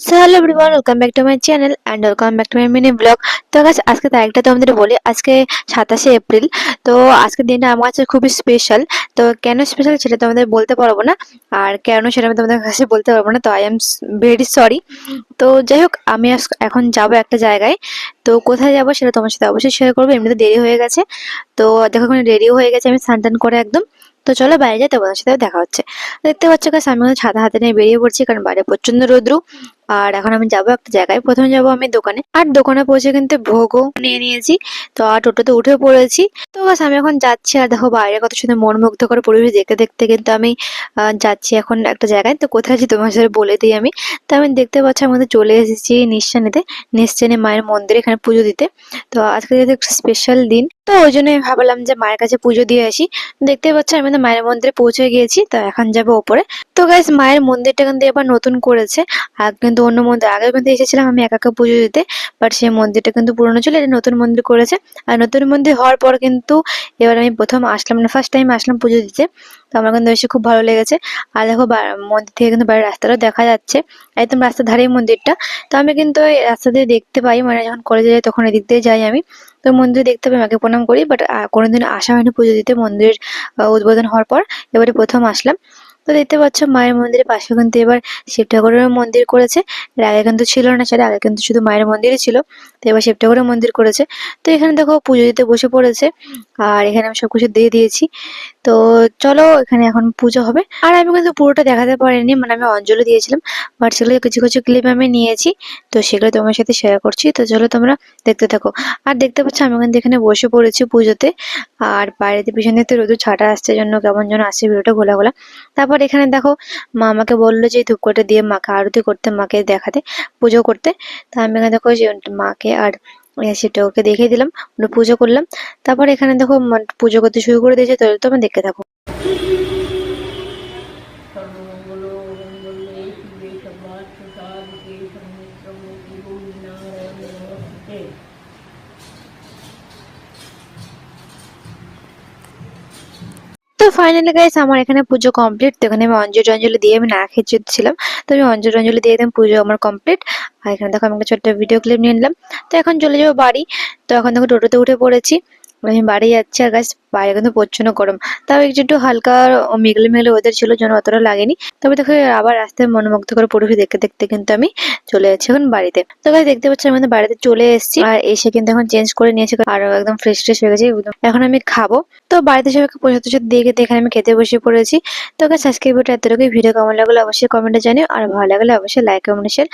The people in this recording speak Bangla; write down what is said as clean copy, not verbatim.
So hello everyone, welcome back to my channel and welcome back to my mini blog. তো গাইস, আজকে তারিখটা তো আমাদের বলি, আজকে 27শে এপ্রিল। তো আজকের দিনটা আমার কাছে খুবই স্পেশাল। তো কেন স্পেশাল সেটা তো আমাদের বলতে পারবো না, আর কেন সেটা আমি তোমাদের কাছে বলতে পারবো না। তো আই এম ভেরি সরি। তো যাই হোক, আমি এখন যাব একটা জায়গায়। তো কোথায় যাব সেটা তোমার সাথে অবশ্যই শেয়ার করবো। এমনিতে দেরি হয়ে গেছে। তো দেখো, এখন রেডিও হয়ে গেছে, আমি স্নান টান করে একদম। তো চলো বাইরে যাই, তোমাদের সাথে দেখা হচ্ছে। দেখতে পাচ্ছ গাছ, আমি এখন ছাতা হাতে নিয়ে বেরিয়ে পড়ছি, কারণ বাইরে প্রচন্ড রোদ্রু। আর এখন আমি যাবো একটা জায়গায়, প্রথমে যাবো আমি দোকানে। আর দোকানে পৌঁছে কিন্তু ভোগও নিয়ে নিয়েছি। তো আর টোটোতে উঠে পড়েছি। তো বাস আমি এখন যাচ্ছি, আর দেখো বাইরে কত সুন্দর মনোমুগ্ধকর পরিবেশ দেখতে দেখতে কিন্তু আমি যাচ্ছি এখন একটা জায়গায়। তো কোথায় আছি তোমার সাথে বলে দিই আমি। তো আমি দেখতে পাচ্ছি আমাদের চলে এসেছি নিশ্চানিতে। নিশ্চানি মায়ের মন্দিরে এখানে পুজো দিতে। তো আজকে যেহেতু একটা স্পেশাল দিন, তো ওই জন্য ভাবলাম যে মায়ের কাছে পুজো দিয়ে আসি। দেখতে পাচ্ছি আমি তো মায়ের মন্দিরে পৌঁছে গিয়েছি। তো এখন যাবো ওপরে। তো গাইস, মায়ের মন্দিরটা কিন্তু এবার নতুন করেছে। আর কিন্তু অন্য মন্দির আগে কিন্তু এসেছিলাম আমি একা একা পুজো দিতে। বাট সেই মন্দিরটা কিন্তু পুরনো ছিল, এটা নতুন মন্দির করেছে। আর নতুন মন্দির হওয়ার পর কিন্তু এবার আমি প্রথম আসলাম, না ফার্স্ট টাইম আসলাম পুজো দিতে। তো আমার কিন্তু এসে খুব ভালো লেগেছে। আর দেখো মন্দির থেকে কিন্তু বাইরের রাস্তাটাও দেখা যাচ্ছে, একদম রাস্তার ধারেই মন্দিরটা। তো আমি কিন্তু এই রাস্তা দিয়ে দেখতে পাই, মানে যখন কলেজে যাই তখন এদিক দিয়ে যাই আমি। তো মন্দির দেখতে পাই, মাকে প্রণাম করি। বাট কোনোদিন আসা হয়নি পুজো দিতে, মন্দির উদ্বোধন হওয়ার পর এবারে প্রথম আসলাম। তো দেখতে পাচ্ছ মায়ের মন্দিরের পাশে কিন্তু এবার শিব ঠাকুরের মন্দির করেছে। এর আগে কিন্তু ছিল না সেটা, আগে কিন্তু শুধু মায়ের মন্দিরই ছিল। তো এবার শিব ঠাকুরের মন্দির করেছে। তো এখানে দেখো পুজো দিতে বসে পড়েছে। আর এখানে আমি সবকিছু দিয়ে দিয়েছি। তো চলো, এখানে এখন পুজো হবে। আর আমি কিন্তু পুরোটা দেখাতে পারিনি, মানে আমি অঞ্জলি দিয়েছিলাম। বাট সেগুলো কিছু কিছু ক্লিপ আমি নিয়েছি। তো সেগুলো তোমার সাথে শেয়ার করছি। তো চলো তোমরা দেখতে থাকো। আর দেখতে পাচ্ছ আমি কিন্তু এখানে বসে পড়েছি পুজোতে। আর বাইরেতে পিছন দিকে রোদ ছাটা আসছে, জন্য কেমন যেন আসছে, ভিডিওটা ঘোলা ঘোলা। তারপর এখানে দেখো, মা আমাকে বললো যে এই ধূপকাঠি দিয়ে মাকে আরতি করতে, মাকে দেখাতে, পুজো করতে। তা আমি এখানে দেখো যে মাকে আর সেটা ওকে দেখিয়ে দিলাম, ওটা পুজো করলাম। তারপর এখানে দেখো পুজো করতে শুরু করে দিয়েছে। তো তোমরা দেখতে থাকো। सर्वमंगलो मंगले शिवे सर्वार्थसाधिके शरण्ये गौरी नारायणे नमस्ते। তো ফাইনালি গাইস, আমার এখানে পুজো কমপ্লিট। তো এখানে আমি অঞ্জলি টঞ্জলি দিয়ে আমি না খেয়ে ছিলাম। তো আমি অঞ্জলি টঞ্জলি দিয়ে একদম পুজো আমার কমপ্লিট। আর এখানে দেখো আমি একটা ছোট্ট ভিডিও ক্লিপ নিয়ে নিলাম। তো এখন চলে যাবো বাড়ি। তো এখন দেখো টোটোতে উঠে পড়েছি, আমি বাড়ি যাচ্ছি। আর গাছ বাইরে কিন্তু প্রচন্ড গরম। তাও একটু হালকা মেঘলে মেঘলে ওয়েদার ছিল, জন্য অতটা লাগেনি। তবে দেখো আবার রাস্তায় মনোমুগ্ধকর পরিবেশ দেখতে দেখতে কিন্তু আমি চলে যাচ্ছি এখন বাড়িতে। তো গাছ দেখতে পাচ্ছি আমি কিন্তু বাড়িতে চলে এসেছি, আর এসে কিন্তু এখন চেঞ্জ করে নিয়েছি, আর একদম ফ্রেশ ট্রেশ হয়ে গেছি একদম। এখন আমি খাবো। তো বাড়িতে সবাইকে প্রসাদ টসাদ দিয়ে খেতে এখানে আমি খেতে বসে পড়েছি। তো গাছ আজকে ভিডিওটা এতটুকুই। ভিডিও কেমন লাগলো অবশ্যই কমেন্টে জানিও, আর ভালো লাগলে অবশ্যই লাইক কমেন্ট শেয়ার